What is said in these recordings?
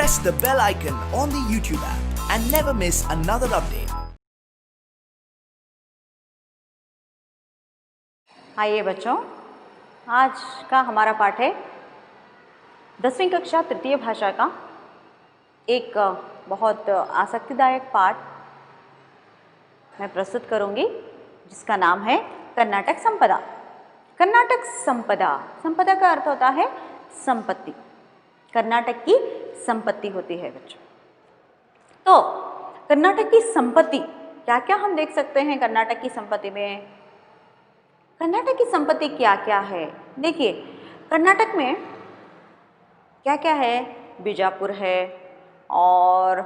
press the bell icon on the YouTube app and never miss another update. आइए बच्चों, आज का हमारा पाठ है 10वीं कक्षा तृतीय भाषा का एक बहुत आसक्तिदायक पाठ मैं प्रस्तुत करूंगी, जिसका नाम है कर्नाटक संपदा। कर्नाटक संपदा, संपदा का अर्थ होता है संपत्ति। कर्नाटक की संपत्ति होती है बच्चों। तो कर्नाटक की संपत्ति क्या क्या हम देख सकते हैं कर्नाटक की संपत्ति में। कर्नाटक की संपत्ति क्या क्या है, देखिए कर्नाटक में क्या क्या है। बीजापुर है और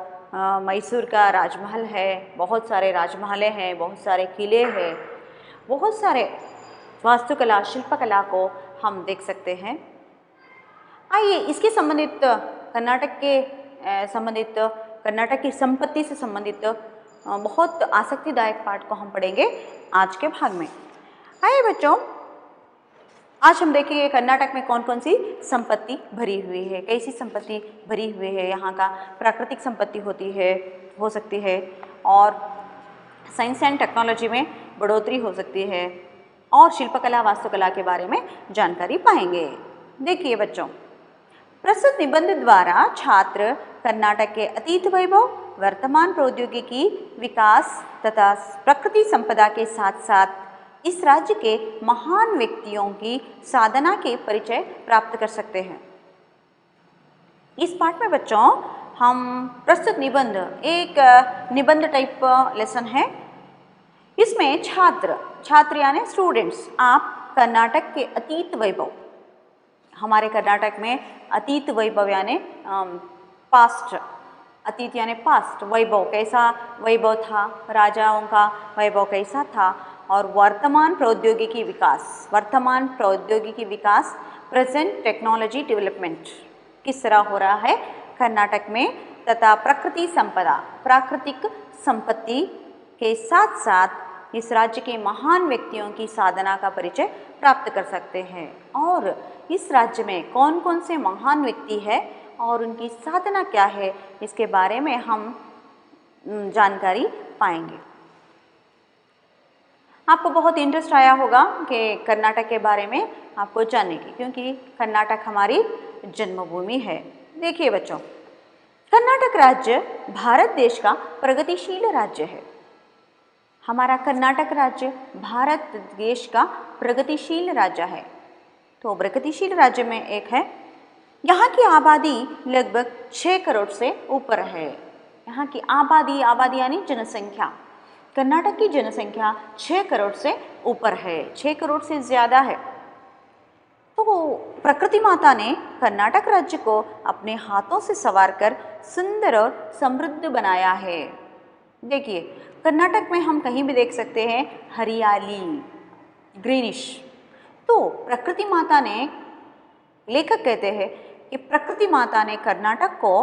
मैसूर का राजमहल है, बहुत सारे राजमहलें हैं, बहुत सारे किले हैं, बहुत सारे वास्तुकला शिल्पकला को हम देख सकते हैं। आइए इसके संबंधित कर्नाटक की संपत्ति से संबंधित बहुत आसक्तिदायक पाठ को हम पढ़ेंगे आज के भाग में। आइए बच्चों, आज हम देखेंगे कर्नाटक में कौन कौन सी संपत्ति भरी हुई है, कैसी संपत्ति भरी हुई है। यहाँ का प्राकृतिक संपत्ति हो सकती है और साइंस एंड टेक्नोलॉजी में बढ़ोतरी हो सकती है और शिल्पकला वास्तुकला के बारे में जानकारी पाएंगे। देखिए बच्चों, प्रस्तुत निबंध द्वारा छात्र कर्नाटक के अतीत वैभव, वर्तमान प्रौद्योगिकी विकास तथा प्रकृति संपदा के साथ साथ इस राज्य के महान व्यक्तियों की साधना के परिचय प्राप्त कर सकते हैं। इस पाठ में बच्चों हम प्रस्तुत निबंध एक निबंध टाइप लेसन है। इसमें छात्र यानी स्टूडेंट्स, आप कर्नाटक के अतीत वैभव, हमारे कर्नाटक में अतीत वैभव यानी पास्ट, अतीत यानी पास्ट, वैभव कैसा वैभव था, राजाओं का वैभव कैसा था, और वर्तमान प्रौद्योगिकी विकास प्रेजेंट टेक्नोलॉजी डेवलपमेंट किस तरह हो रहा है कर्नाटक में, तथा प्राकृतिक संपत्ति के साथ साथ इस राज्य के महान व्यक्तियों की साधना का परिचय प्राप्त कर सकते हैं। और इस राज्य में कौन कौन से महान व्यक्ति है और उनकी साधना क्या है, इसके बारे में हम जानकारी पाएंगे। आपको बहुत इंटरेस्ट आया होगा कि कर्नाटक के बारे में आपको जानने की, क्योंकि कर्नाटक हमारी जन्मभूमि है। देखिए बच्चों, कर्नाटक राज्य भारत देश का प्रगतिशील राज्य है। हमारा कर्नाटक राज्य भारत देश का प्रगतिशील राज्य है। तो प्रगतिशील राज्य में एक है, यहाँ की आबादी लगभग 6 करोड़ से ऊपर है। यहाँ की आबादी यानी जनसंख्या, कर्नाटक की जनसंख्या 6 करोड़ से ऊपर है, 6 करोड़ से ज़्यादा है। तो प्रकृति माता ने कर्नाटक राज्य को अपने हाथों से संवारकर सुंदर और समृद्ध बनाया है। देखिए कर्नाटक में हम कहीं भी देख सकते हैं हरियाली, ग्रीनिश। तो प्रकृति माता ने, लेखक कहते हैं कि प्रकृति माता ने कर्नाटक को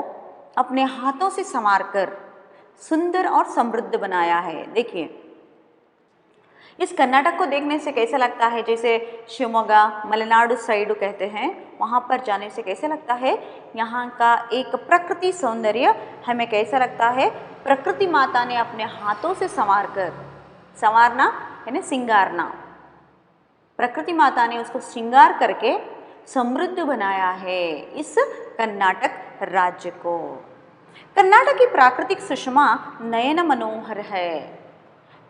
अपने हाथों से संवारकर सुंदर और समृद्ध बनाया है। देखिए इस कर्नाटक को देखने से कैसा लगता है, जैसे शिवमोगा मलेनाडु साइड कहते हैं, वहाँ पर जाने से कैसे लगता है, यहाँ का एक प्रकृति सौंदर्य हमें कैसा लगता है, प्रकृति माता ने अपने हाथों से संवारना यानी सिंगारना, प्रकृति माता ने उसको श्रृंगार करके समृद्ध बनाया है इस कर्नाटक राज्य को। कर्नाटक की प्राकृतिक सुषमा नयन मनोहर है।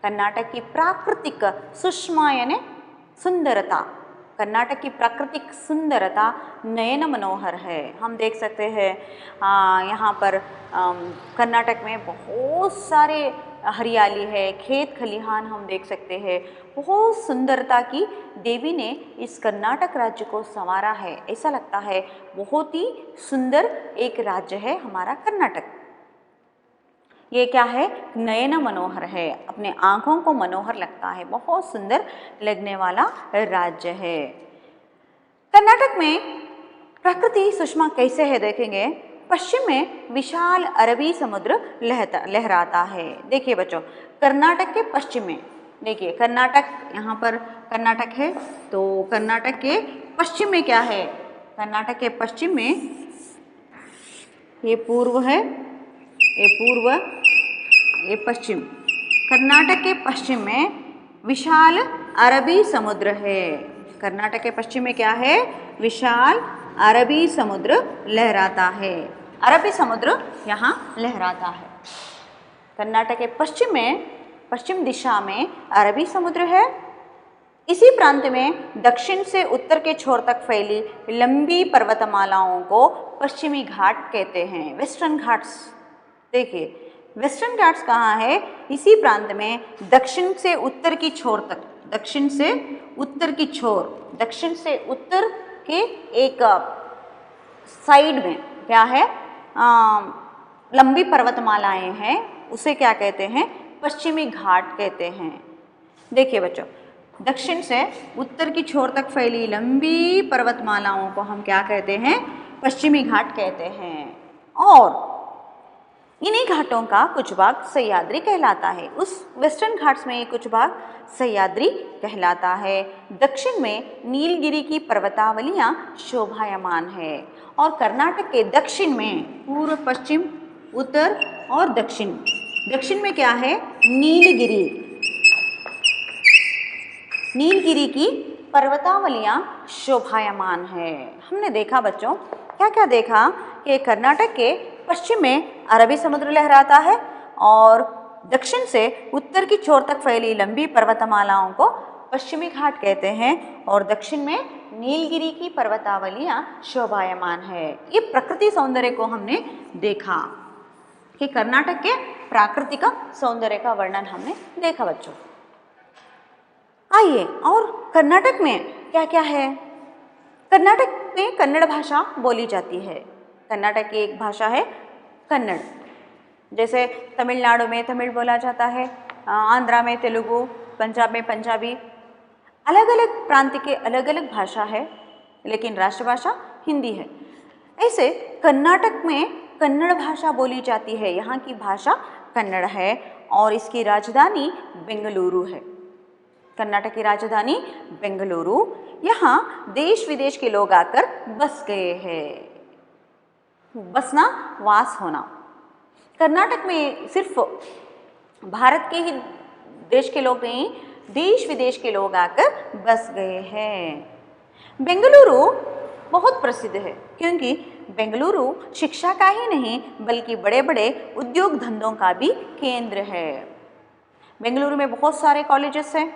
कर्नाटक की प्राकृतिक सुषमा यानी सुंदरता, कर्नाटक की प्राकृतिक सुंदरता नयन मनोहर है। हम देख सकते हैं यहाँ पर कर्नाटक में बहुत सारे हरियाली है, खेत खलिहान हम देख सकते हैं। बहुत सुंदरता की देवी ने इस कर्नाटक राज्य को संवारा है। ऐसा लगता है बहुत ही सुंदर एक राज्य है हमारा कर्नाटक। ये क्या है, नयन मनोहर है, अपने आँखों को मनोहर लगता है, बहुत सुंदर लगने वाला राज्य है। कर्नाटक में प्रकृति सुषमा कैसे है देखेंगे। पश्चिम में विशाल अरबी समुद्र लहराता है। देखिए बच्चों, कर्नाटक के पश्चिम में, देखिए कर्नाटक, यहाँ पर कर्नाटक है, तो कर्नाटक के पश्चिम में क्या है, कर्नाटक के पश्चिम में ये पूर्व है, ये पूर्व, ये पश्चिम। कर्नाटक के पश्चिम में विशाल अरबी समुद्र है। कर्नाटक के पश्चिम में क्या है? विशाल अरबी समुद्र लहराता है। अरबी समुद्र यहाँ लहराता है। कर्नाटक के पश्चिम में, पश्चिम दिशा में अरबी समुद्र है। इसी प्रांत में दक्षिण से उत्तर के छोर तक फैली लंबी पर्वतमालाओं को पश्चिमी घाट कहते हैं, वेस्टर्न घाट्स। देखिए वेस्टर्न घाट्स कहाँ है? इसी प्रांत में दक्षिण से उत्तर की छोर तक, दक्षिण से उत्तर की छोर, दक्षिण से उत्तर के एक साइड में क्या है? लंबी पर्वतमालाएं हैं, उसे क्या कहते हैं? पश्चिमी घाट कहते हैं। देखिए बच्चों, दक्षिण से उत्तर की छोर तक फैली लंबी पर्वतमालाओं को हम क्या कहते हैं? पश्चिमी घाट कहते हैं। और इन्हीं घाटों का कुछ भाग सह्याद्री कहलाता है। उस वेस्टर्न घाट्स में कुछ भाग सह्याद्री कहलाता है। दक्षिण में नीलगिरी की पर्वतावलियां शोभायमान है। और कर्नाटक के दक्षिण में पूर्व, पश्चिम, उत्तर और दक्षिण, दक्षिण में क्या है? नीलगिरी, नीलगिरी की पर्वतावलियां शोभायमान है। हमने देखा बच्चों, क्या क्या देखा? कि कर्नाटक के पश्चिम में अरबी समुद्र लहराता है और दक्षिण से उत्तर की छोर तक फैली लंबी पर्वतमालाओं को पश्चिमी घाट कहते हैं और दक्षिण में नीलगिरी की पर्वतावलियां शोभायमान है। ये प्रकृति सौंदर्य को हमने देखा कि कर्नाटक के प्राकृतिक सौंदर्य का वर्णन हमने देखा बच्चों। आइए, और कर्नाटक में क्या क्या है? कर्नाटक में कन्नड़ भाषा बोली जाती है। कर्नाटक की एक भाषा है कन्नड़। जैसे तमिलनाडु में तमिल बोला जाता है, आंध्रा में तेलुगु, पंजाब में पंजाबी। अलग अलग प्रांत के अलग अलग भाषा है, लेकिन राष्ट्रभाषा हिंदी है। ऐसे कर्नाटक में कन्नड़ भाषा बोली जाती है। यहाँ की भाषा कन्नड़ है और इसकी राजधानी बेंगलुरु है। कर्नाटक की राजधानी बेंगलुरु। यहाँ देश विदेश के लोग आकर बस गए हैं। बसना, वास होना। कर्नाटक में सिर्फ भारत के ही देश के लोग नहीं, देश विदेश के लोग आकर बस गए हैं। बेंगलुरु बहुत प्रसिद्ध है क्योंकि बेंगलुरु शिक्षा का ही नहीं बल्कि बड़े बड़े उद्योग धंधों का भी केंद्र है। बेंगलुरु में बहुत सारे कॉलेजेस हैं,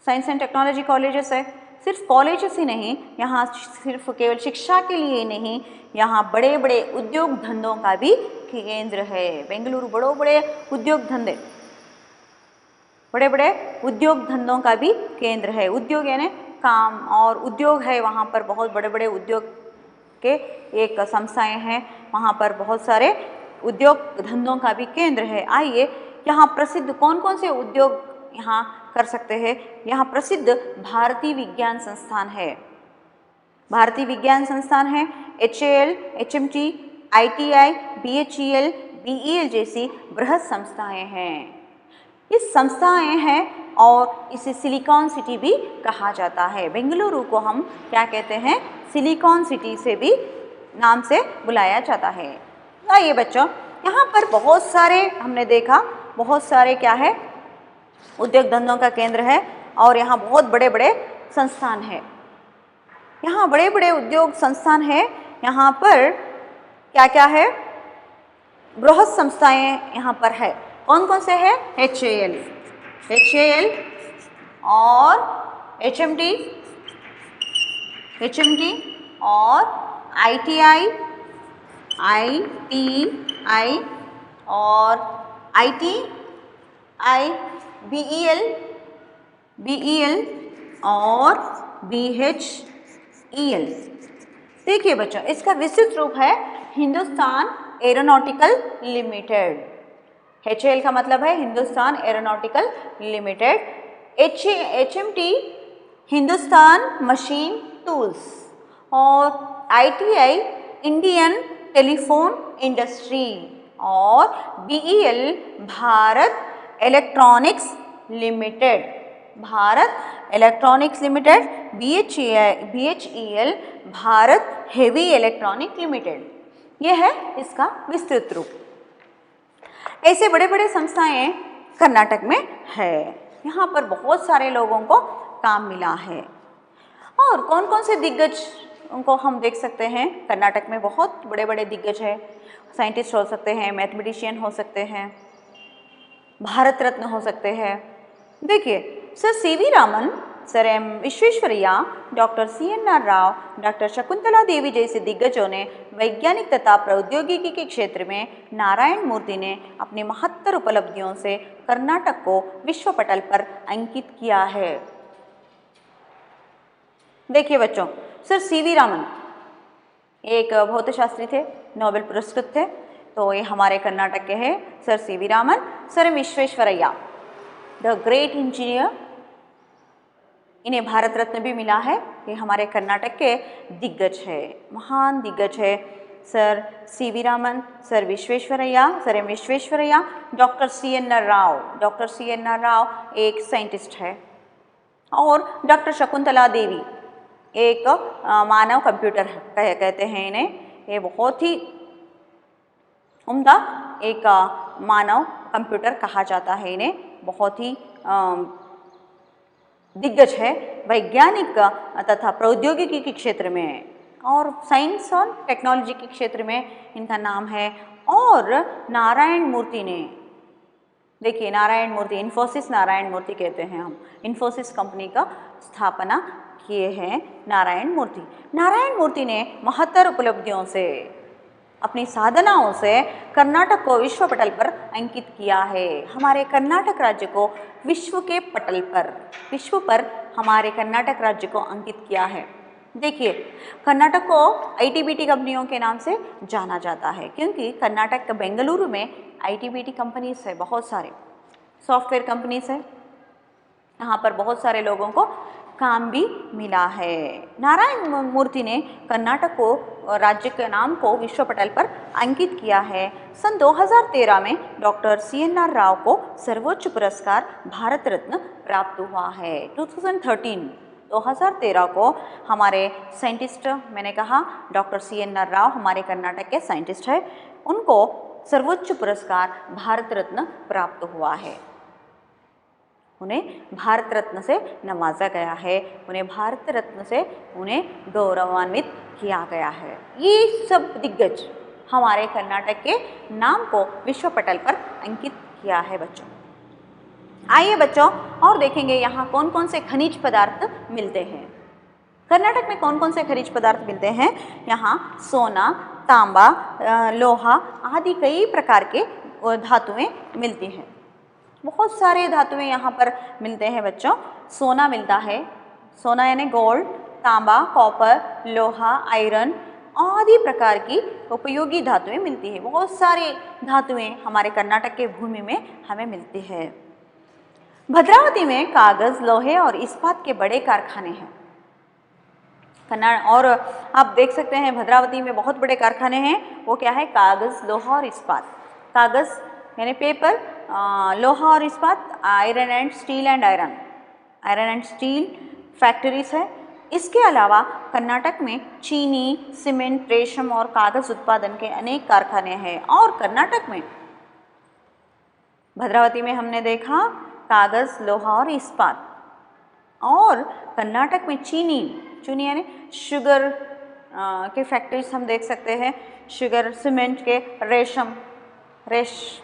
साइंस एंड टेक्नोलॉजी कॉलेजेस है। सिर्फ कॉलेजेस ही नहीं, यहाँ सिर्फ केवल शिक्षा के लिए नहीं, यहाँ बड़े बड़े उद्योग धंधों का भी केंद्र है। बेंगलुरु बड़े बड़े उद्योग धंधों का भी केंद्र है। उद्योग यानी काम और उद्योग है, वहाँ पर बहुत बड़े बड़े उद्योग के एक संस्थाएं हैं, वहाँ पर बहुत सारे उद्योग धंधों का भी केंद्र है। आइए, यहाँ प्रसिद्ध कौन कौन से उद्योग यहाँ कर सकते हैं? यहाँ प्रसिद्ध भारतीय विज्ञान संस्थान है। भारतीय विज्ञान संस्थान है, HAL, HMT, ITI, BHEL, BEL जैसी बृहद संस्थाएं हैं। ये संस्थाएं हैं और इसे सिलिकॉन सिटी भी कहा जाता है। बेंगलुरु को हम क्या कहते हैं? सिलिकॉन सिटी से भी नाम से बुलाया जाता है। आइए बच्चों, यहाँ पर बहुत सारे हमने देखा, बहुत सारे क्या है? उद्योग धंधों का केंद्र है और यहाँ बहुत बड़े बड़े संस्थान है। यहाँ बड़े बड़े उद्योग संस्थान है। यहाँ पर क्या क्या है? बृहद संस्थाएं यहाँ पर है। कौन कौन से है? HAL और HMT और ITI और ITI, BEL और BHEL। देखिए बच्चों, इसका विस्तृत रूप है हिंदुस्तान एरोनॉटिकल लिमिटेड। HAL का मतलब है Hindustan aeronautical limited. HMT Hindustan machine tools और ITI इंडियन टेलीफोन इंडस्ट्री और BEL Bharat electronics limited. Bharat electronics limited. BHEL Bharat heavy electronic limited. ये है इसका विस्तृत रूप। ऐसे बड़े बड़े संस्थाएं कर्नाटक में है, यहाँ पर बहुत सारे लोगों को काम मिला है। और कौन कौन से दिग्गज उनको हम देख सकते हैं, कर्नाटक में बहुत बड़े बड़े दिग्गज है, साइंटिस्ट हो सकते हैं, मैथमेटिशियन हो सकते हैं, भारत रत्न हो सकते हैं। देखिए sir CV Raman, sir M Visvesvaraya, doctor CNR Rao, doctor Shakuntala Devi जैसे दिग्गजों ने वैज्ञानिक तथा प्रौद्योगिकी के क्षेत्र में नारायण मूर्ति ने अपनी महत्तर उपलब्धियों से कर्नाटक को विश्व पटल पर अंकित किया है। देखिए बच्चों, सर सीवी रामन एक भौतशास्त्री थे, नोबेल पुरस्कृत थे, तो ये हमारे कर्नाटक के हैं sir CV Raman. Sir Visvesvaraya the great engineer, इन्हें भारत रत्न भी मिला है, ये हमारे कर्नाटक के दिग्गज है, महान दिग्गज है। Sir CV Raman, sir Visvesvaraya, sir M Visvesvaraya, doctor CNR Rao, doctor CNR Rao एक साइंटिस्ट है, और डॉक्टर शकुंतला देवी एक मानव कंप्यूटर कहते हैं इन्हें, ये बहुत ही उम्दा एक मानव कंप्यूटर कहा जाता है इन्हें, बहुत ही दिग्गज है वैज्ञानिक तथा प्रौद्योगिकी के क्षेत्र में, और साइंस और टेक्नोलॉजी के क्षेत्र में इनका नाम है। और नारायण मूर्ति ने, देखिए नारायण मूर्ति, इन्फोसिस नारायण मूर्ति कहते हैं हम, इन्फोसिस कंपनी का स्थापना किए हैं नारायण मूर्ति। नारायण मूर्ति ने महत्तर उपलब्धियों से, अपनी साधनाओं से कर्नाटक को विश्व पटल पर अंकित किया है। हमारे कर्नाटक राज्य को विश्व के पटल पर, विश्व पर हमारे कर्नाटक राज्य को अंकित किया है। देखिए कर्नाटक को ITBT कंपनियों के नाम से जाना जाता है, क्योंकि कर्नाटक बेंगलुरु में ITBT कंपनीज है, बहुत सारे सॉफ्टवेयर कंपनीज है, यहाँ पर बहुत सारे लोगों को काम भी मिला है। नारायण मूर्ति ने कर्नाटक को राज्य के नाम को विश्व पटल पर अंकित किया है। सन 2013 में डॉक्टर CNR राव को सर्वोच्च पुरस्कार भारत रत्न प्राप्त हुआ है। 2013 को हमारे साइंटिस्ट, मैंने कहा डॉक्टर CNR राव हमारे कर्नाटक के साइंटिस्ट है, उनको सर्वोच्च पुरस्कार भारत रत्न प्राप्त हुआ है। उन्हें भारत रत्न से नवाजा गया है, उन्हें भारत रत्न से उन्हें गौरवान्वित किया गया है। ये सब दिग्गज हमारे कर्नाटक के नाम को विश्व पटल पर अंकित किया है बच्चों। आइए बच्चों और देखेंगे यहाँ कौन कौन से खनिज पदार्थ मिलते हैं। कर्नाटक में कौन कौन से खनिज पदार्थ मिलते हैं। यहाँ सोना, तांबा, लोहा आदि कई प्रकार के धातुएं मिलती हैं। बहुत सारे धातुएं यहाँ पर मिलते हैं बच्चों। सोना मिलता है, सोना यानी गोल्ड, तांबा, कॉपर, लोहा, आयरन आदि प्रकार की उपयोगी धातुएं मिलती है। बहुत सारी धातुएं हमारे कर्नाटक के भूमि में हमें मिलती है। भद्रावती में कागज, लोहे और इस्पात के बड़े कारखाने हैं। और आप देख सकते हैं भद्रावती में बहुत बड़े कारखाने हैं, वो क्या है, कागज, लोहा और इस्पात। कागज यानी पेपर, लोहा और इस्पात, iron and steel and iron and steel factories है। इसके अलावा कर्नाटक में चीनी, सीमेंट, रेशम और कागज उत्पादन के अनेक कारखाने हैं। और कर्नाटक में भद्रावती में हमने देखा कागज, लोहा और इस्पात, और कर्नाटक में चीनी यानी शुगर के फैक्ट्रीज हम देख सकते हैं, शुगर, सीमेंट के,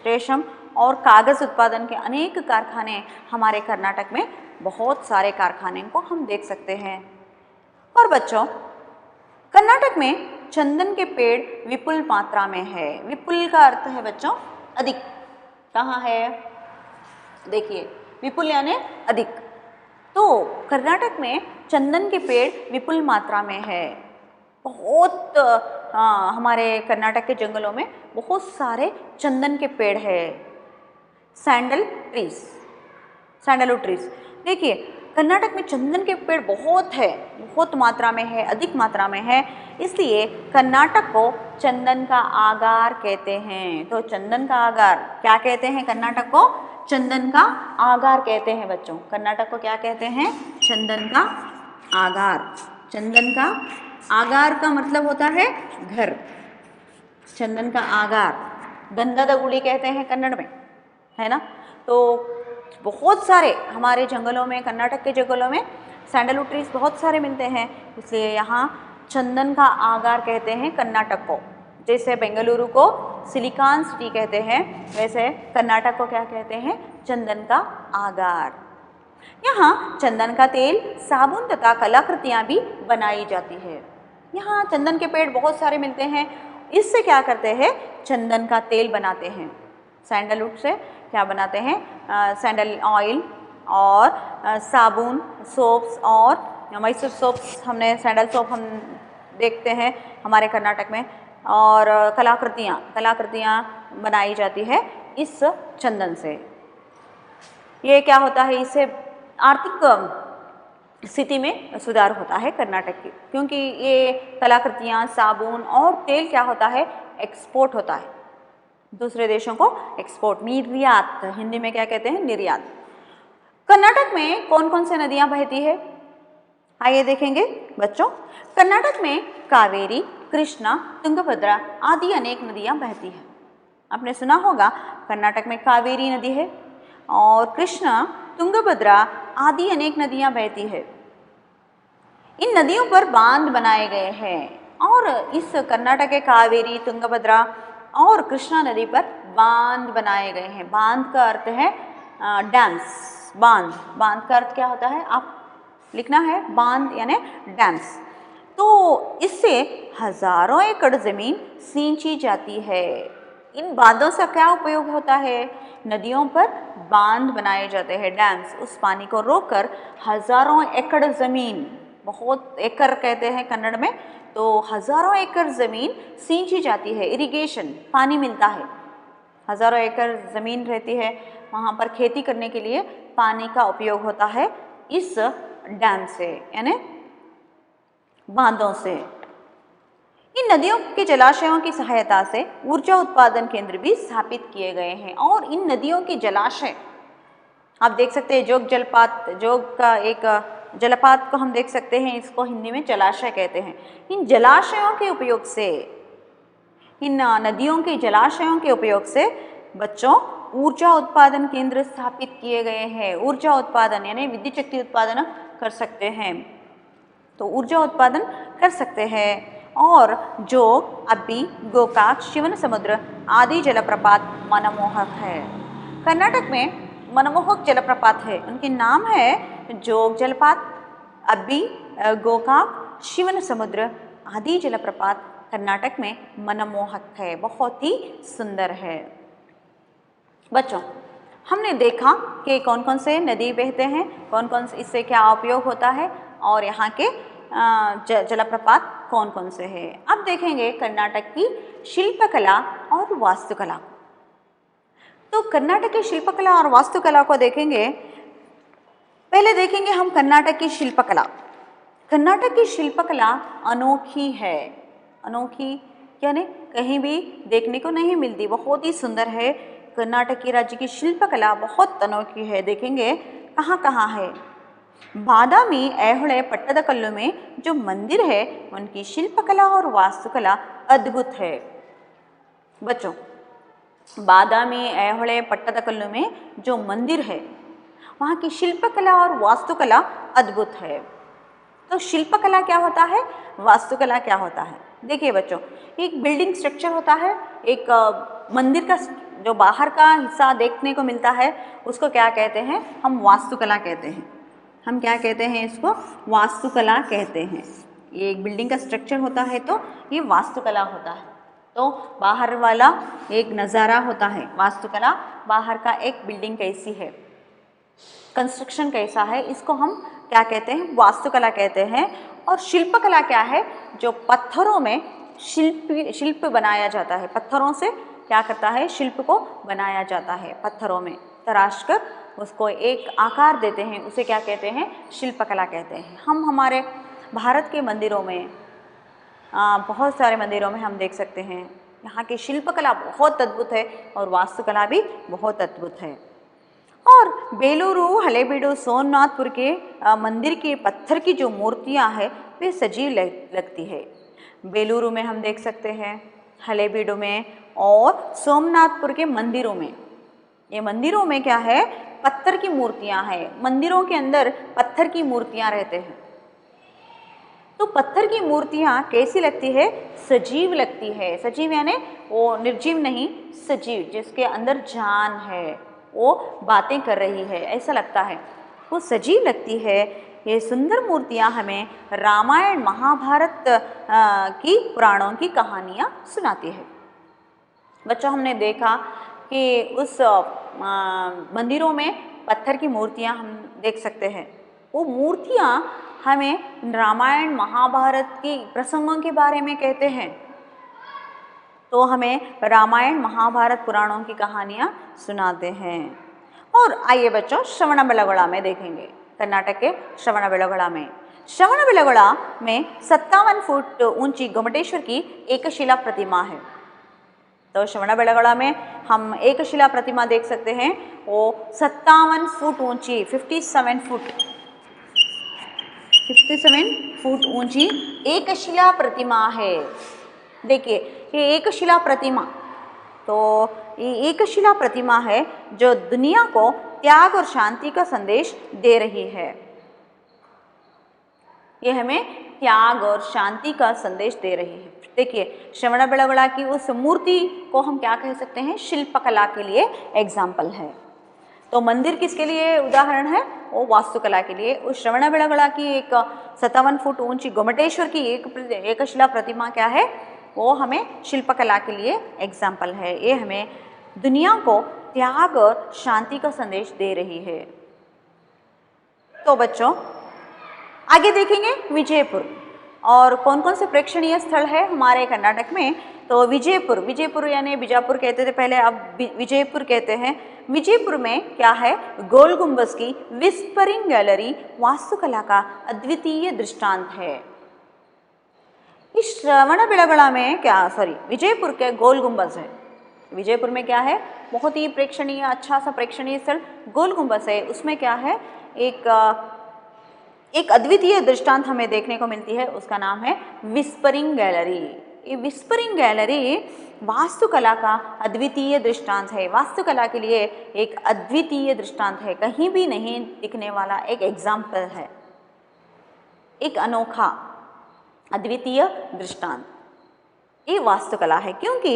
रेशम और कागज़ उत्पादन के अनेक कारखाने हमारे कर्नाटक में, बहुत सारे कारखाने को हम देख सकते हैं। और बच्चों कर्नाटक में चंदन के पेड़ विपुल मात्रा में है। विपुल का अर्थ है बच्चों अधिक। कहाँ है, देखिए विपुल यानी अधिक। तो कर्नाटक में चंदन के पेड़ विपुल मात्रा में है। बहुत हमारे कर्नाटक के जंगलों में बहुत सारे चंदन के पेड़ है। Sandalwood trees. देखिए कर्नाटक में चंदन के पेड़ बहुत है, बहुत मात्रा में है, अधिक मात्रा में है, इसलिए कर्नाटक को चंदन का आगार कहते हैं। तो चंदन का आगार क्या कहते हैं, कर्नाटक को चंदन का आगार कहते हैं बच्चों। कर्नाटक को क्या कहते हैं, चंदन का आगार। चंदन का आगार का मतलब होता है घर। चंदन का आगार, गंधदगुली कहते हैं कन्नड़ में, है ना। तो बहुत सारे हमारे जंगलों में, कर्नाटक के जंगलों में सैंडलवुड ट्रीज बहुत सारे मिलते हैं, इसलिए यहाँ चंदन का आगार कहते हैं कर्नाटक को। जैसे बेंगलुरु को सिलिकॉन सिटी कहते हैं, वैसे कर्नाटक को क्या कहते हैं, चंदन का आगार। यहाँ चंदन का तेल, साबुन तथा कलाकृतियाँ भी बनाई जाती है। यहाँ चंदन के पेड़ बहुत सारे मिलते हैं, इससे क्या करते हैं, चंदन का तेल बनाते हैं। सैंडलवुड से क्या बनाते हैं, सैंडल ऑयल और साबुन, सोप्स और मैसूर सोप्स, हमने सैंडल सोप हम देखते हैं हमारे कर्नाटक में, और कलाकृतियाँ बनाई जाती है इस चंदन से। ये क्या होता है, इससे आर्थिक स्थिति में सुधार होता है कर्नाटक की, क्योंकि ये कलाकृतियाँ, साबुन और तेल क्या होता है, एक्सपोर्ट होता है दूसरे देशों को, एक्सपोर्ट, निर्यात, हिंदी में क्या कहते हैं, निर्यात। कर्नाटक में कौन कौन से नदियाँ बहती है, आइए देखेंगे बच्चों। कर्नाटक में कावेरी, कृष्णा, तुंगभद्रा आदि अनेक नदियाँ बहती हैं। आपने सुना होगा कर्नाटक में कावेरी नदी है और कृष्णा, तुंगभद्रा आदि अनेक नदियाँ बहती है। इन नदियों पर बांध बनाए गए हैं और इस कर्नाटक के कावेरी, तुंगभद्रा और कृष्णा नदी पर बांध बनाए गए हैं। बांध का अर्थ है डैम्स, बांध, बांध का अर्थ क्या होता है, आप लिखना है, बांध यानी डैम्स। तो इससे हजारों एकड़ जमीन सींची जाती है। इन बांधों से क्या उपयोग होता है, नदियों पर बांध बनाए जाते हैं, डैम्स, उस पानी को रोककर हजारों एकड़ जमीन, बहुत एकड़ कहते हैं कन्नड़ में, तो हजारों एकड़ जमीन सींची जाती है, इरिगेशन, पानी मिलता है, हजारों एकड़ जमीन रहती है, वहाँ पर खेती करने के लिए पानी का उपयोग होता है इस डैम से, यानी बांधों से। इन नदियों के जलाशयों की सहायता से ऊर्जा उत्पादन केंद्र भी स्थापित किए गए हैं। और इन नदियों के जलाशय आप देख सकते हैं, जोग जलपात, जोग का एक जलपात को हम देख सकते हैं, इसको हिंदी में जलाशय कहते हैं। इन जलाशयों के उपयोग से, इन नदियों के जलाशयों के उपयोग से बच्चों ऊर्जा उत्पादन केंद्र स्थापित किए गए हैं। ऊर्जा उत्पादन यानी विद्युत शक्ति उत्पादन कर सकते हैं, तो ऊर्जा उत्पादन कर सकते हैं। और जोग, अब्बी, गोकाक, शिवन समुद्र आदि जलप्रपात मनमोहक है। कर्नाटक में मनमोहक जलप्रपात है, उनके नाम है जोग जलपात, अब्बी, गोकाक, शिवन समुद्र आदि जलप्रपात कर्नाटक में मनमोहक है, बहुत ही सुंदर है। बच्चों, हमने देखा कि कौन कौन से नदी बहते हैं, कौन कौन से, इससे क्या उपयोग होता है और यहाँ के जलप्रपात कौन कौन से हैं। अब देखेंगे कर्नाटक की शिल्पकला और वास्तुकला। तो कर्नाटक की शिल्पकला और वास्तुकला को देखेंगे। पहले देखेंगे हम कर्नाटक की शिल्पकला। कर्नाटक की शिल्पकला अनोखी है, अनोखी यानी कहीं भी देखने को नहीं मिलती, बहुत ही सुंदर है। कर्नाटक की राज्य की शिल्पकला बहुत अनोखी है। देखेंगे कहाँ कहाँ है। बादामी ऐहोळे पट्टदकल्लु में जो मंदिर है उनकी शिल्पकला और वास्तुकला अद्भुत है। बच्चों, बादामी ऐहोळे पट्टदकल्लु में जो मंदिर है वहाँ की शिल्पकला और वास्तुकला अद्भुत है। तो शिल्पकला क्या होता है, वास्तुकला क्या होता है? देखिए बच्चों, एक बिल्डिंग स्ट्रक्चर होता है, एक मंदिर का जो बाहर का हिस्सा देखने को मिलता है उसको क्या कहते हैं, हम वास्तुकला कहते हैं। हम क्या कहते हैं, इसको वास्तुकला कहते हैं। ये एक बिल्डिंग का स्ट्रक्चर होता है तो ये वास्तुकला होता है। तो बाहर वाला एक नज़ारा होता है, वास्तुकला बाहर का एक बिल्डिंग कैसी है, कंस्ट्रक्शन कैसा है, इसको हम क्या कहते हैं, वास्तुकला कहते हैं। और शिल्पकला क्या है, जो पत्थरों में शिल्प बनाया जाता है, पत्थरों से क्या करता है, शिल्प को बनाया जाता है, पत्थरों में तराश कर उसको एक आकार देते हैं, उसे क्या कहते हैं, शिल्पकला कहते हैं। हम हमारे भारत के मंदिरों में, बहुत सारे मंदिरों में हम देख सकते हैं यहाँ की शिल्पकला बहुत अद्भुत है और वास्तुकला भी बहुत अद्भुत है। और बेलूरू, हलेबीडु, सोमनाथपुर के मंदिर के पत्थर की जो मूर्तियाँ हैं वे सजीव लगती है। बेलूरू में हम देख सकते हैं, हलेबीडु में और सोमनाथपुर के मंदिरों में। ये मंदिरों में क्या है, पत्थर की मूर्तियां हैं। मंदिरों के अंदर पत्थर की मूर्तियां रहते हैं। तो पत्थर की मूर्तियां कैसी लगती है, सजीव लगती है। सजीव यानी वो निर्जीव नहीं, सजीव, जिसके अंदर जान है, वो बातें कर रही है, ऐसा लगता है, वो सजीव लगती है। ये सुंदर मूर्तियां हमें रामायण महाभारत की पुराणों की कहानियां सुनाती है। बच्चों, हमने देखा कि उस मंदिरों में पत्थर की मूर्तियां हम देख सकते हैं। वो मूर्तियां हमें रामायण महाभारत की प्रसंगों के बारे में कहते हैं। तो हमें रामायण महाभारत पुराणों की कहानियां सुनाते हैं। और आइए बच्चों, श्रवणबेलगोला में देखेंगे। कर्नाटक के श्रवणबेलगोला में 57 फुट ऊंची गोमटेश्वर की एकशिला प्रतिमा है। तो श्रवणबेलगोला में हम एकशिला प्रतिमा देख सकते हैं। वो 57 फुट ऊंची 57 फुट ऊंची एकशिला प्रतिमा है। देखिए, ये एकशिला प्रतिमा, तो ये एकशिला प्रतिमा है जो दुनिया को त्याग और शांति का संदेश दे रही है। ये हमें त्याग और शांति का संदेश दे रही है। देखिए, श्रवणबेलगोला की उस मूर्ति को हम क्या कह सकते हैं, शिल्पकला के लिए एग्जाम्पल है। तो मंदिर किसके लिए उदाहरण है, वो वास्तुकला के लिए। उस श्रवणबेलगोला की एक 57 फुट ऊंची गोमटेश्वर की एकशिला प्रतिमा क्या है, वो हमें शिल्पकला के लिए एग्जाम्पल है। ये हमें दुनिया को त्याग और शांति का संदेश दे रही है। तो बच्चों, आगे देखेंगे विजयपुर और कौन कौन से प्रेक्षणीय स्थल है हमारे कर्नाटक में। तो विजयपुर यानी बीजापुर कहते थे पहले, अब विजयपुर कहते हैं। विजयपुर में क्या है, गोल गुंबज की विस्परिंग गैलरी वास्तुकला का अद्वितीय दृष्टांत है। इस श्रवणबेलगोला में विजयपुर के गोल गुंबज है। विजयपुर में क्या है, बहुत ही प्रेक्षणीय, अच्छा सा प्रेक्षणीय स्थल गोल गुंबज है। उसमें क्या है, एक अद्वितीय दृष्टांत हमें देखने को मिलती है, उसका नाम है विस्परिंग गैलरी। ये विस्परिंग गैलरी वास्तुकला का अद्वितीय दृष्टांत है। वास्तुकला के लिए एक अद्वितीय दृष्टांत है, कहीं भी नहीं दिखने वाला एक एग्जाम्पल है, एक अनोखा अद्वितीय दृष्टांत। ये वास्तुकला है, क्योंकि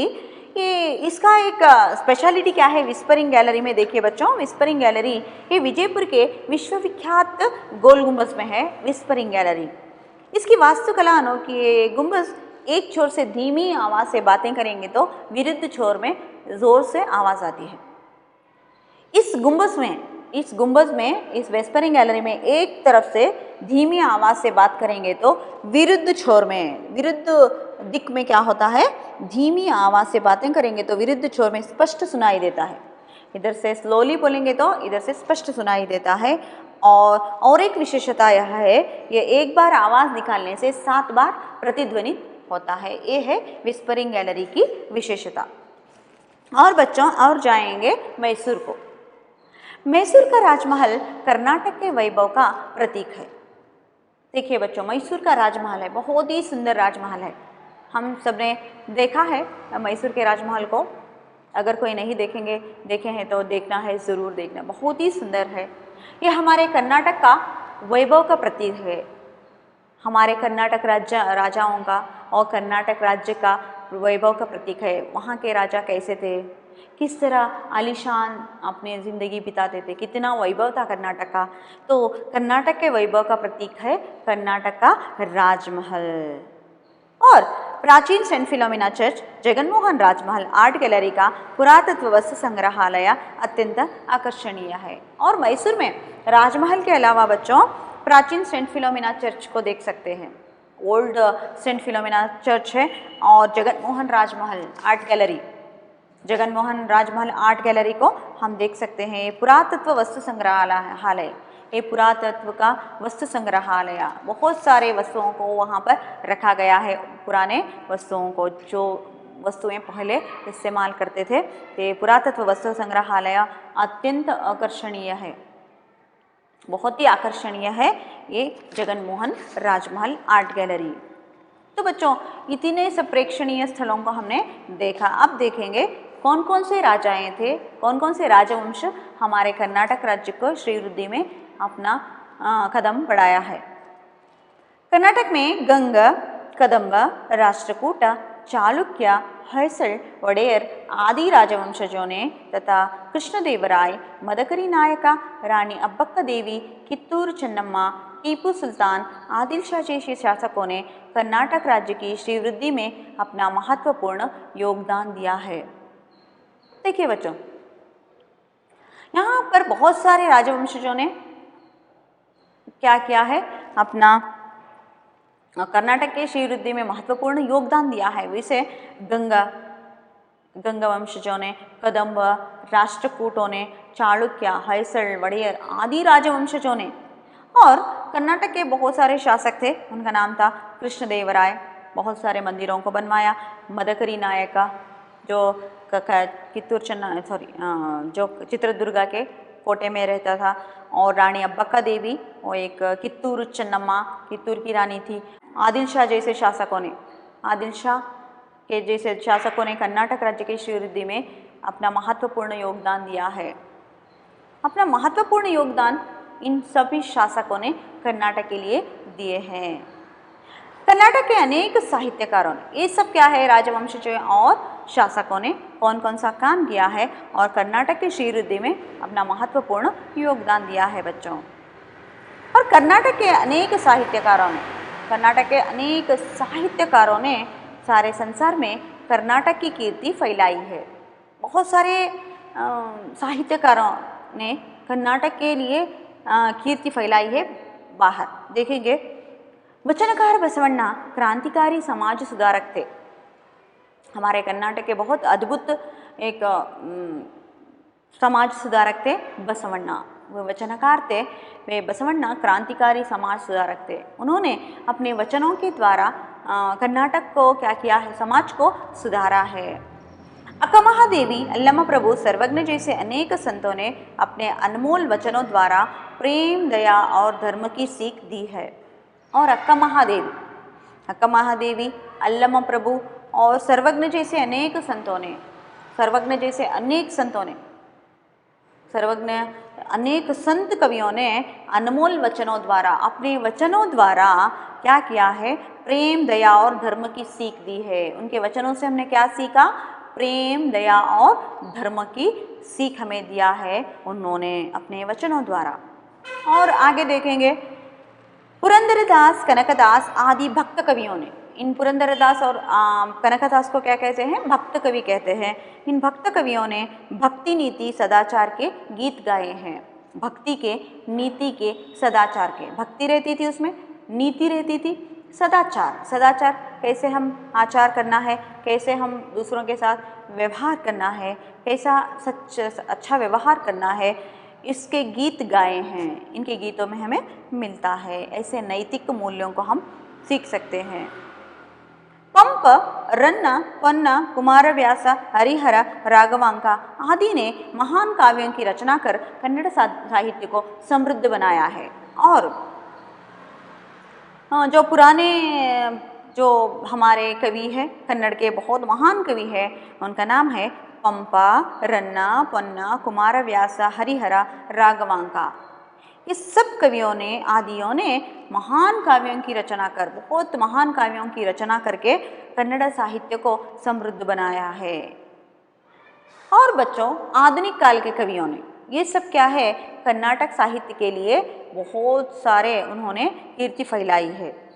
ये इसका एक स्पेशलिटी क्या है विस्परिंग गैलरी में। देखिए बच्चों, विस्परिंग गैलरी ये विजयपुर के विश्वविख्यात गोल गुंबज में है। विस्परिंग गैलरी, इसकी वास्तुकला अनोखी है। गुंबज एक छोर से धीमी आवाज़ से बातें करेंगे तो विरुद्ध छोर में जोर से आवाज़ आती है। इस गुंबज में इस विस्परिंग गैलरी में एक तरफ से धीमी आवाज़ से बात करेंगे तो विरुद्ध छोर में, विरुद्ध दिक में क्या होता है, धीमी आवाज़ से बातें करेंगे तो विरुद्ध छोर में स्पष्ट सुनाई देता है। इधर से स्लोली बोलेंगे तो इधर से स्पष्ट सुनाई देता है। और एक विशेषता यह है, ये एक बार आवाज़ निकालने से 7 बार प्रतिध्वनित होता है। ये है विस्परिंग गैलरी की विशेषता। और बच्चों, और जाएंगे मैसूर को। मैसूर का राजमहल कर्नाटक के वैभव का प्रतीक है। देखिए बच्चों, मैसूर का राजमहल है, बहुत ही सुंदर राजमहल है। हम सब ने देखा है मैसूर के राजमहल को। अगर कोई नहीं देखे हैं तो देखना है, ज़रूर देखना, बहुत ही सुंदर है। ये हमारे कर्नाटक का वैभव का प्रतीक है, हमारे कर्नाटक राजाओं का और कर्नाटक राज्य का वैभव का प्रतीक है। वहाँ के राजा कैसे थे, किस तरह आलीशान अपनी ज़िंदगी बिताते थे, कितना वैभव था कर्नाटक का। तो कर्नाटक के वैभव का प्रतीक है कर्नाटक का राजमहल। और प्राचीन सेंट फिलोमिना चर्च, जगनमोहन राजमहल आर्ट गैलरी का पुरातत्व वस्तु संग्रहालय अत्यंत आकर्षणीय है। और मैसूर में राजमहल के अलावा बच्चों प्राचीन सेंट फिलोमिना चर्च को देख सकते हैं। ओल्ड सेंट फिलोमिना चर्च है और जगनमोहन राजमहल आर्ट गैलरी, जगनमोहन राजमहल आर्ट गैलरी को हम देख सकते हैं। ये पुरातत्व वस्तु संग्रहालय, ये पुरातत्व का वस्तु संग्रहालय, बहुत सारे वस्तुओं को वहाँ पर रखा गया है, पुराने वस्तुओं को जो वस्तुएं पहले इस्तेमाल करते थे। ये पुरातत्व वस्तु संग्रहालय अत्यंत आकर्षणीय है, बहुत ही आकर्षणीय है ये जगनमोहन राजमहल आर्ट गैलरी। तो बच्चों इतने सब प्रेक्षणीय स्थलों को हमने देखा। अब देखेंगे कौन कौन से राजाएं थे, कौन कौन से राजवंश हमारे कर्नाटक राज्य को श्रीवृद्धि में अपना कदम बढ़ाया है। कर्नाटक में गंग, कदंब, राष्ट्रकूट, चालुक्य, होयसल, वडेयर आदि राजवंशजों ने तथा कृष्णदेवराय, मदकरी नायका, रानी अब्बक्का देवी, कित्तूर चन्नम्मा, टीपू सुल्तान, आदिल शाह जैसे शासकों ने कर्नाटक राज्य की श्रीवृद्धि में अपना महत्वपूर्ण योगदान दिया है। देखिए बच्चों, यहाँ पर बहुत सारे राजवंशजों ने क्या किया है, अपना कर्नाटक के श्रीवृद्धि में महत्वपूर्ण योगदान दिया है। वैसे गंग वंशजों ने, कदंब, राष्ट्रकूटों ने, चालुक्य, होयसल, वडेयर आदि राजवंशजों ने, और कर्नाटक के बहुत सारे शासक थे, उनका नाम था कृष्णदेवराय, बहुत सारे मंदिरों को बनवाया। मदकरी नायका जो कित्तूर जो चित्रदुर्गा के कोटे में रहता था, और रानी अब्बक्का देवी वो एक कित्तूर चन्नम्मा, कित्तूर की रानी थी। आदिल शाह जैसे शासकों ने, आदिल शाह के जैसे शासकों ने कर्नाटक राज्य की श्रीवृद्धि में अपना महत्वपूर्ण योगदान दिया है। अपना महत्वपूर्ण योगदान इन सभी शासकों ने कर्नाटक के लिए दिए हैं। कर्नाटक के अनेक साहित्यकारों ने, ये सब क्या है, राजवंशजों और शासकों ने कौन कौन सा काम किया है और कर्नाटक की श्रीवृद्धि में अपना महत्वपूर्ण योगदान दिया है बच्चों। और कर्नाटक के अनेक साहित्यकारों ने सारे संसार में कर्नाटक की कीर्ति फैलाई है। बहुत सारे साहित्यकारों ने कर्नाटक के लिए कीर्ति फैलाई है बाहर। देखेंगे, वचनकार बसवण्णा क्रांतिकारी समाज सुधारक थे। हमारे कर्नाटक के बहुत अद्भुत एक समाज सुधारक थे बसवण्णा, वो वचनकार थे। वे बसवण्णा क्रांतिकारी समाज सुधारक थे। उन्होंने अपने वचनों के द्वारा कर्नाटक को क्या किया है, समाज को सुधारा है। अक्कमहादेवी, अल्लमा प्रभु, सर्वज्ञ जैसे अनेक संतों ने अपने अनमोल वचनों द्वारा प्रेम, दया और धर्म की सीख दी है। और अक्कमहादेवी, अल्लमा प्रभु और सर्वज्ञ जैसे अनेक संतों ने, अनेक संत कवियों ने अनमोल वचनों द्वारा, अपने वचनों द्वारा क्या किया है, प्रेम, दया और धर्म की सीख दी है। उनके वचनों से हमने क्या सीखा, प्रेम, दया और धर्म की सीख हमें दिया है उन्होंने अपने वचनों द्वारा। और आगे देखेंगे, पुरंदरदास, कनकदास आदि भक्त कवियों ने, इन पुरंदरदास और कनकदास को क्या कहते हैं, भक्त कवि कहते हैं। इन भक्त कवियों ने भक्ति, नीति, सदाचार के गीत गाए हैं। भक्ति के, नीति के, सदाचार के, भक्ति रहती थी उसमें, नीति रहती थी, सदाचार कैसे हम आचार करना है, कैसे हम दूसरों के साथ व्यवहार करना है, कैसा अच्छा व्यवहार करना है, इसके गीत गाए हैं। इनके गीतों में हमें मिलता है, ऐसे नैतिक मूल्यों को हम सीख सकते हैं। पंप, रन्न, पन्न, कुमारव्यास, हरिहर, राघवांका आदि ने महान काव्यों की रचना कर कन्नड़ साहित्य को समृद्ध बनाया है। और जो पुराने जो हमारे कवि हैं, कन्नड़ के बहुत महान कवि हैं, उनका नाम है पंपा, रन्ना, पन्ना, कुमारव्यास, हरिहर, राघवांका। ये सब कवियों ने, आदियों ने महान काव्यों की रचना कर, बहुत महान काव्यों की रचना करके कन्नड़ साहित्य को समृद्ध बनाया है। और बच्चों, आधुनिक काल के कवियों ने, ये सब क्या है, कर्नाटक साहित्य के लिए बहुत सारे उन्होंने कीर्ति फैलाई है।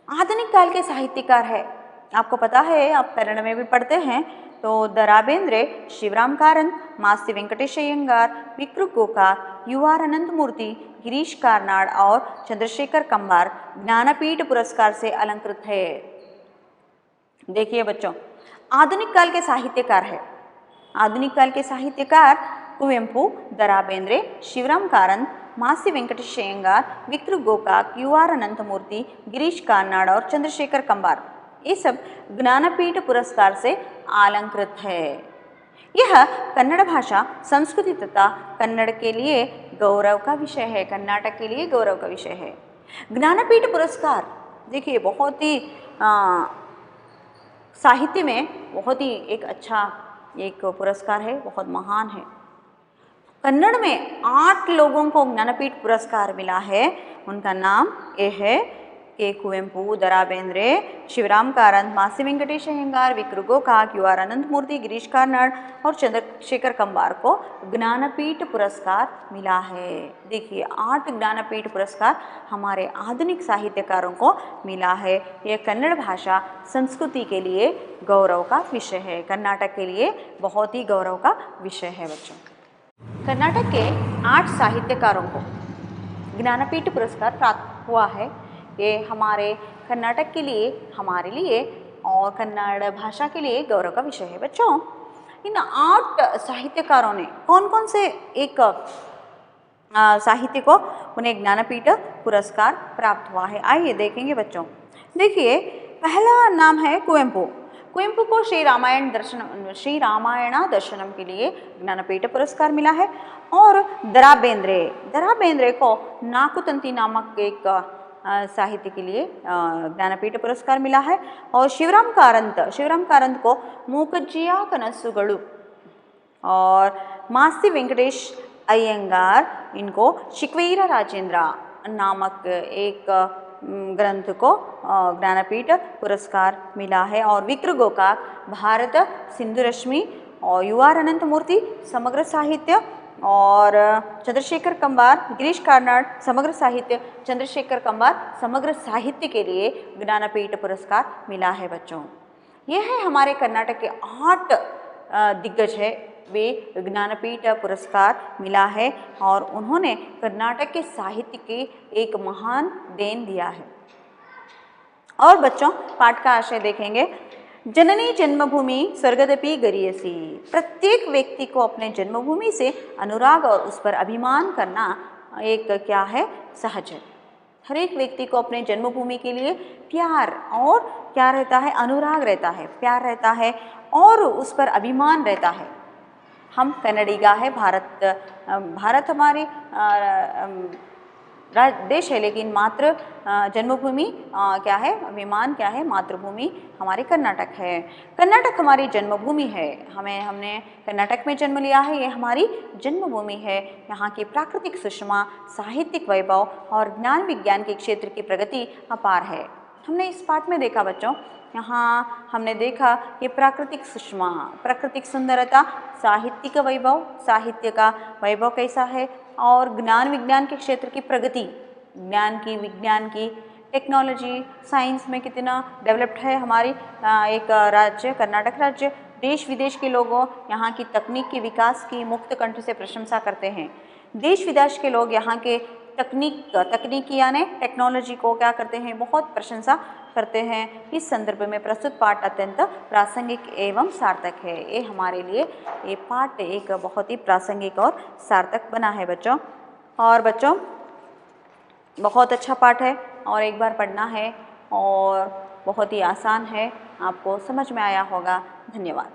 आधुनिक काल के साहित्यकार है, आपको पता है, आप कन्नड़ में भी पढ़ते हैं, तो द रा बेंद्रे, शिवराम कारंत, मास्ति वेंकटेश अय्यंगार, विक्रु गोकाक, UR अनंतमूर्ति, गिरीश कार्नाड और चंद्रशेखर कंबार ज्ञानपीठ पुरस्कार से अलंकृत है। देखिए बच्चों, आधुनिक काल के साहित्यकार है, आधुनिक काल के साहित्यकार कुवेंपु, द रा बेंद्रे, शिवराम कारंत, मास्ति वेंकटेश अय्यंगार, विक्रु गोकाक, UR अनंतमूर्ति, गिरीश कार्नाड और चंद्रशेखर कंबार, ये सब ज्ञानपीठ पुरस्कार से अलंकृत है। यह कन्नड़ भाषा, संस्कृति तथा कन्नड़ के लिए गौरव का विषय है, कर्नाटक के लिए गौरव का विषय है। ज्ञानपीठ पुरस्कार देखिए बहुत ही साहित्य में बहुत ही एक अच्छा एक पुरस्कार है, बहुत महान है। कन्नड़ में 8 लोगों को ज्ञानपीठ पुरस्कार मिला है। उनका नाम ये है के कुवेंपु, दरा बेंद्रे, शिवराम कारंत, मासी वेंकटेश अयंगार, विक्र गोकाक, UR अनंत मूर्ति, गिरीश कार्नाड और चंद्रशेखर कंबार को ज्ञानपीठ पुरस्कार मिला है। देखिए 8 ज्ञानपीठ पुरस्कार हमारे आधुनिक साहित्यकारों को मिला है। यह कन्नड़ भाषा संस्कृति के लिए गौरव का विषय है, कर्नाटक के लिए बहुत ही गौरव का विषय है बच्चों। कर्नाटक के 8 साहित्यकारों को ज्ञानपीठ पुरस्कार प्राप्त हुआ है। ये हमारे कर्नाटक के लिए, हमारे लिए और कन्नड़ भाषा के लिए गौरव का विषय है बच्चों। इन 8 साहित्यकारों ने कौन कौन से एक साहित्य को उन्हें ज्ञानपीठ पुरस्कार प्राप्त हुआ है, आइए देखेंगे बच्चों। देखिए पहला नाम है कुवेंपु। कुवेंपु को श्री रामायण दर्शनम के लिए ज्ञानपीठ पुरस्कार मिला है। और दरा बेंद्रे को नाकुतंती नामक एक साहित्य के लिए ज्ञानपीठ पुरस्कार मिला है। और शिवराम कारंत को मूकज्जिया कनसुगळु और मासी वेंकटेश अयंगार इनको शिक्वेरा राजेंद्र नामक एक ग्रंथ को ज्ञानपीठ पुरस्कार मिला है। और विक्र गोकाक भारत सिंधु रश्मि और UR अनंत मूर्ति समग्र साहित्य और चंद्रशेखर कंबार, गिरीश कार्नाड समग्र साहित्य, चंद्रशेखर कंबार समग्र साहित्य के लिए ज्ञानपीठ पुरस्कार मिला है बच्चों। ये है हमारे कर्नाटक के 8 दिग्गज है, वे ज्ञानपीठ पुरस्कार मिला है और उन्होंने कर्नाटक के साहित्य के एक महान देन दिया है। और बच्चों पाठ का आशय देखेंगे। जननी जन्मभूमि स्वर्गदपि गरीयसी। प्रत्येक व्यक्ति को अपने जन्मभूमि से अनुराग और उस पर अभिमान करना एक क्या है, सहज है। हर एक व्यक्ति को अपने जन्मभूमि के लिए प्यार और क्या रहता है, अनुराग रहता है, प्यार रहता है और उस पर अभिमान रहता है। हम कन्नडिगा है, भारत हमारी देश है, लेकिन मातृ जन्मभूमि क्या है, अभिमान क्या है, मातृभूमि हमारी कर्नाटक है। कर्नाटक हमारी जन्मभूमि है, हमने कर्नाटक में जन्म लिया है, ये हमारी जन्मभूमि है। यहाँ की प्राकृतिक सुषमा, साहित्यिक वैभव और ज्ञान विज्ञान के क्षेत्र की प्रगति अपार है। हमने इस पाठ में देखा बच्चों, यहाँ हमने देखा कि प्राकृतिक सुषमा, प्राकृतिक सुंदरता, साहित्यिक वैभव, साहित्य का वैभव कैसा है और ज्ञान विज्ञान के क्षेत्र की प्रगति, ज्ञान की, विज्ञान की, टेक्नोलॉजी, साइंस में कितना डेवलप्ड है हमारी एक राज्य कर्नाटक राज्य। देश विदेश के लोगों यहाँ की तकनीक के विकास की मुक्त कंठ से प्रशंसा करते हैं। देश विदेश के लोग यहाँ के तकनीकी यानी टेक्नोलॉजी को क्या करते हैं, बहुत प्रशंसा करते हैं। इस संदर्भ में प्रस्तुत पाठ अत्यंत प्रासंगिक एवं सार्थक है। ये हमारे लिए ये पाठ एक बहुत ही प्रासंगिक और सार्थक बना है बच्चों। और बच्चों बहुत अच्छा पाठ है और एक बार पढ़ना है और बहुत ही आसान है, आपको समझ में आया होगा। धन्यवाद।